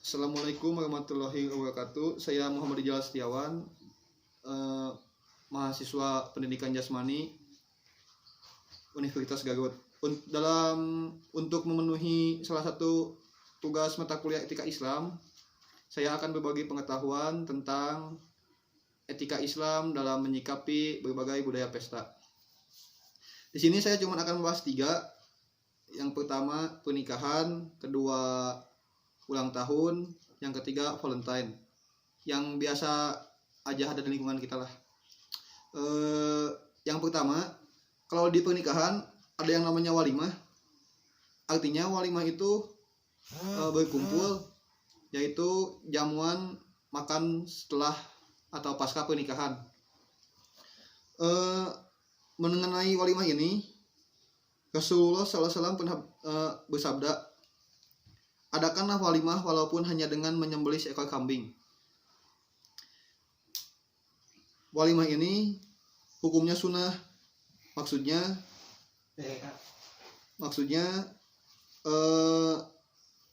Assalamualaikum warahmatullahi wabarakatuh. Saya Muhammad Ijal Setiawan, mahasiswa pendidikan jasmani Universitas Garut. Untuk memenuhi salah satu tugas mata kuliah etika Islam, saya akan berbagi pengetahuan tentang etika Islam dalam menyikapi berbagai budaya pesta. Di sini saya cuma akan membahas 3. Yang pertama pernikahan, kedua ulang tahun, yang ketiga Valentine, yang biasa aja ada di lingkungan kita lah. Yang pertama, kalau di pernikahan ada yang namanya walimah. Artinya walimah itu berkumpul, yaitu jamuan makan setelah atau pasca pernikahan. Mengenai walimah ini, Rasulullah SAW pernah bersabda, adakanlah walimah walaupun hanya dengan menyembelih seekor kambing. Walimah ini hukumnya sunnah. Maksudnya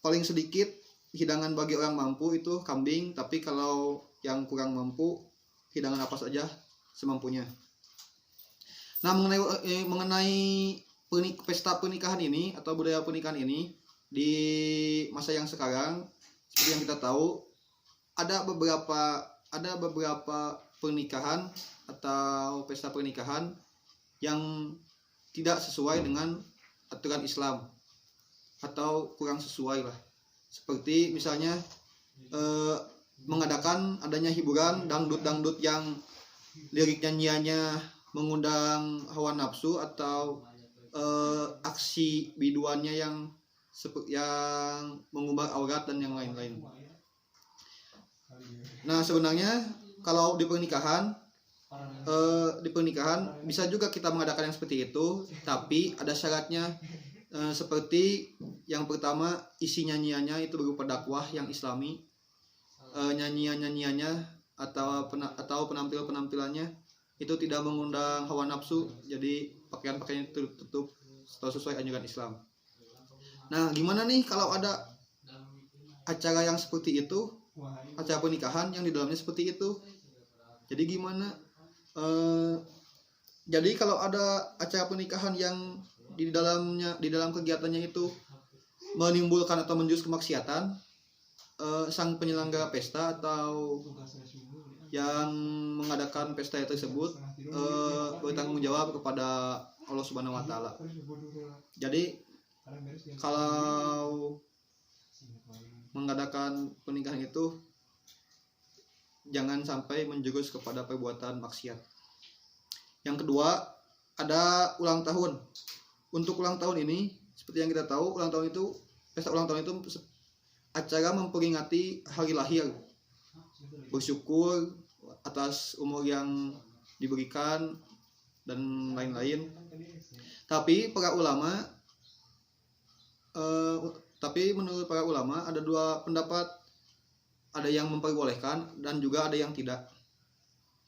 paling sedikit hidangan bagi orang mampu itu kambing, tapi kalau yang kurang mampu hidangan apa saja semampunya. Nah, mengenai pesta pernikahan ini atau budaya pernikahan ini di masa yang sekarang, seperti yang kita tahu, ada beberapa pernikahan atau pesta pernikahan yang tidak sesuai dengan aturan Islam atau kurang sesuai lah. Seperti misalnya mengadakan adanya hiburan dangdut yang lirik nyanyiannya mengundang hawa nafsu atau aksi biduannya yang mengumbar aurat dan yang lain-lain. Nah, sebenarnya kalau di pernikahan bisa juga kita mengadakan yang seperti itu, tapi ada syaratnya. Seperti yang pertama, isi nyanyiannya itu berupa dakwah yang islami. Nyanyiannya atau penampilannya itu tidak mengundang hawa nafsu, jadi pakaian-pakaian itu tertutup atau sesuai anjuran Islam. Nah, gimana nih kalau ada acara yang seperti itu, acara pernikahan yang di dalamnya seperti itu? Jadi gimana? Jadi kalau ada acara pernikahan yang di dalam kegiatannya itu menimbulkan atau menjurus kemaksiatan, sang penyelenggara pesta atau yang mengadakan pesta tersebut bertanggung jawab kepada Allah Subhanahu wa taala. Jadi kalau mengadakan pernikahan itu jangan sampai menjurus kepada perbuatan maksiat. Yang kedua, ada ulang tahun. Untuk ulang tahun ini, seperti yang kita tahu, pesta ulang tahun itu acara memperingati hari lahir, bersyukur atas umur yang diberikan dan lain-lain. Tapi menurut para ulama ada 2 pendapat. Ada yang memperbolehkan dan juga ada yang tidak.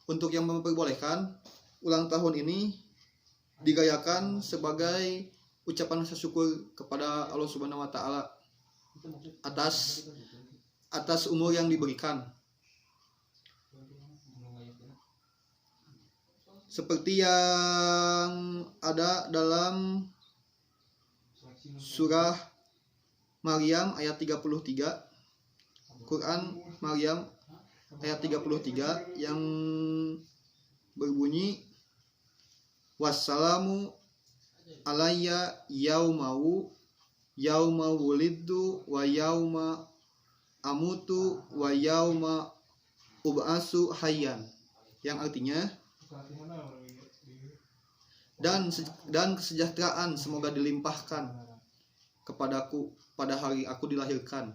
Untuk yang memperbolehkan, ulang tahun ini digayakan sebagai ucapan rasa syukur kepada Allah Subhanahu wa taala atas umur yang diberikan. Seperti yang ada dalam surah Maryam ayat 33, Quran Maryam ayat 33 yang berbunyi, wassalamu alayya yauma wulidtu wa yauma amutu wa yauma ub'asu hayyan, yang artinya dan kesejahteraan semoga dilimpahkan kepadaku pada hari aku dilahirkan,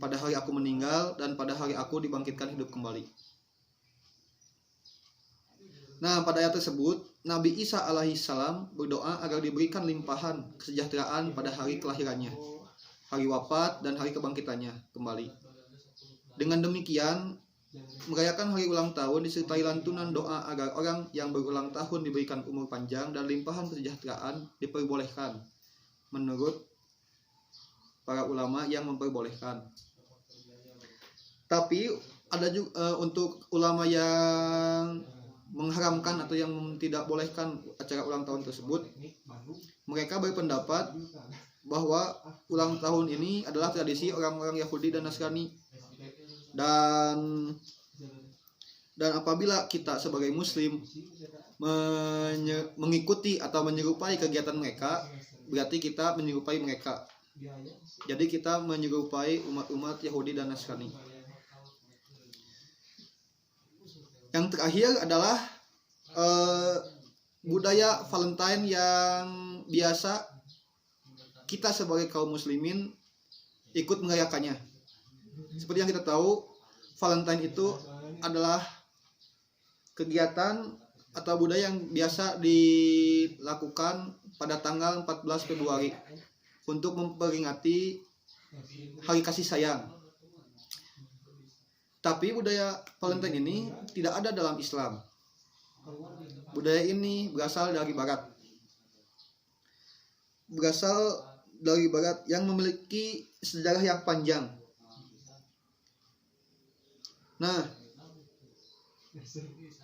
pada hari aku meninggal, dan pada hari aku dibangkitkan hidup kembali. Nah, pada ayat tersebut Nabi Isa alaihissalam berdoa agar diberikan limpahan kesejahteraan pada hari kelahirannya, hari wafat, dan hari kebangkitannya kembali. Dengan demikian, merayakan hari ulang tahun disertai lantunan doa agar orang yang berulang tahun diberikan umur panjang dan limpahan kesejahteraan diperbolehkan menurut para ulama yang memperbolehkan. Tapi ada juga untuk ulama yang mengharamkan atau yang tidak bolehkan acara ulang tahun tersebut, mereka berpendapat bahwa ulang tahun ini adalah tradisi orang-orang Yahudi dan Nasrani, dan apabila kita sebagai Muslim mengikuti atau menyerupai kegiatan mereka, berarti kita menyerupai mereka. Jadi kita menyerupai umat-umat Yahudi dan Nasrani. Yang terakhir adalah budaya Valentine yang biasa kita sebagai kaum muslimin ikut merayakannya. Seperti yang kita tahu, Valentine itu adalah kegiatan atau budaya yang biasa dilakukan pada tanggal 14 Februari untuk memperingati hari kasih sayang. Tapi budaya Valentine ini tidak ada dalam Islam. Budaya ini berasal dari Barat. Berasal dari Barat yang memiliki sejarah yang panjang. Nah,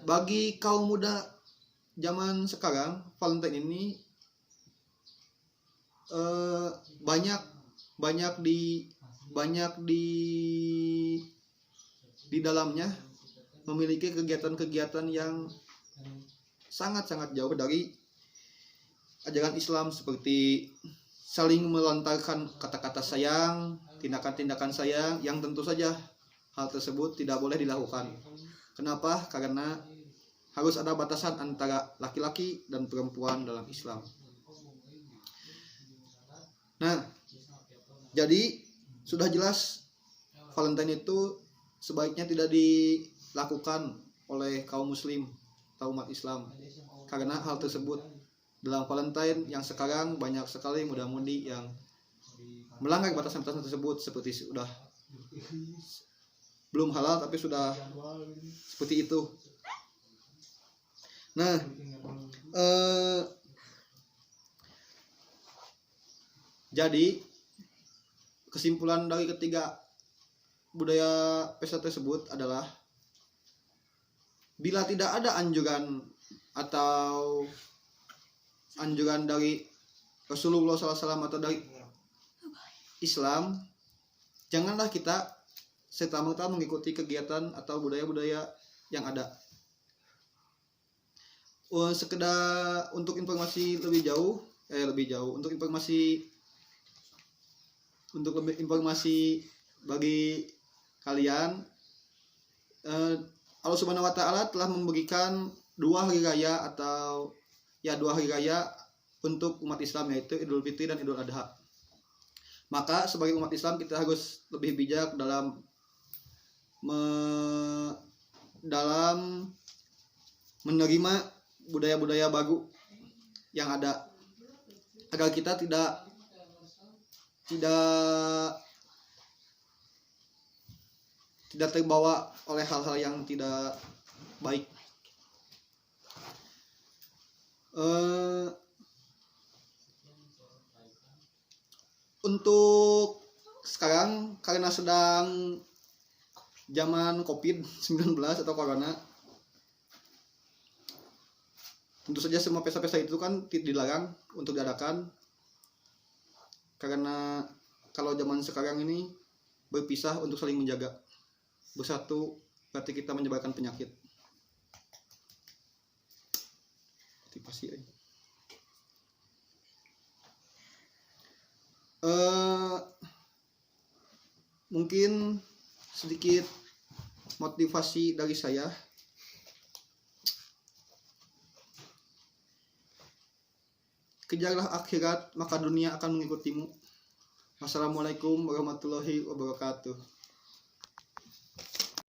bagi kaum muda zaman sekarang, Valentine ini banyak di dalamnya memiliki kegiatan-kegiatan yang sangat-sangat jauh dari ajaran Islam, seperti saling melontarkan kata-kata sayang, tindakan-tindakan sayang yang tentu saja hal tersebut tidak boleh dilakukan. Kenapa? Karena harus ada batasan antara laki-laki dan perempuan dalam Islam. Nah, jadi sudah jelas Valentine itu sebaiknya tidak dilakukan oleh kaum muslim atau umat Islam, karena hal tersebut dalam Valentine yang sekarang banyak sekali muda-mudi yang melanggar batasan-batasan tersebut, seperti sudah belum halal tapi sudah seperti itu. Nah, jadi kesimpulan dari ketiga budaya pesta tersebut adalah, bila tidak ada anjuran atau anjuran dari Rasulullah SAW atau dari Islam, janganlah kita serta-merta mengikuti kegiatan atau budaya-budaya yang ada. Sekedar untuk informasi lebih jauh, untuk informasi bagi kalian, Allah Subhanahu wa taala telah memberikan dua hari raya untuk umat Islam, yaitu Idul Fitri dan Idul Adha. Maka sebagai umat Islam kita harus lebih bijak dalam menerima budaya-budaya baru yang ada, agar kita tidak terbawa oleh hal-hal yang tidak baik. Untuk sekarang, karena sedang zaman COVID-19 atau corona, tentu saja semua pesta-pesta itu kan dilarang untuk diadakan, karena kalau zaman sekarang ini berpisah untuk saling menjaga. Bersatu berarti kita menyebarkan penyakit. Mungkin sedikit motivasi dari saya. Kejarlah akhirat, maka dunia akan mengikutimu. Wassalamualaikum warahmatullahi wabarakatuh.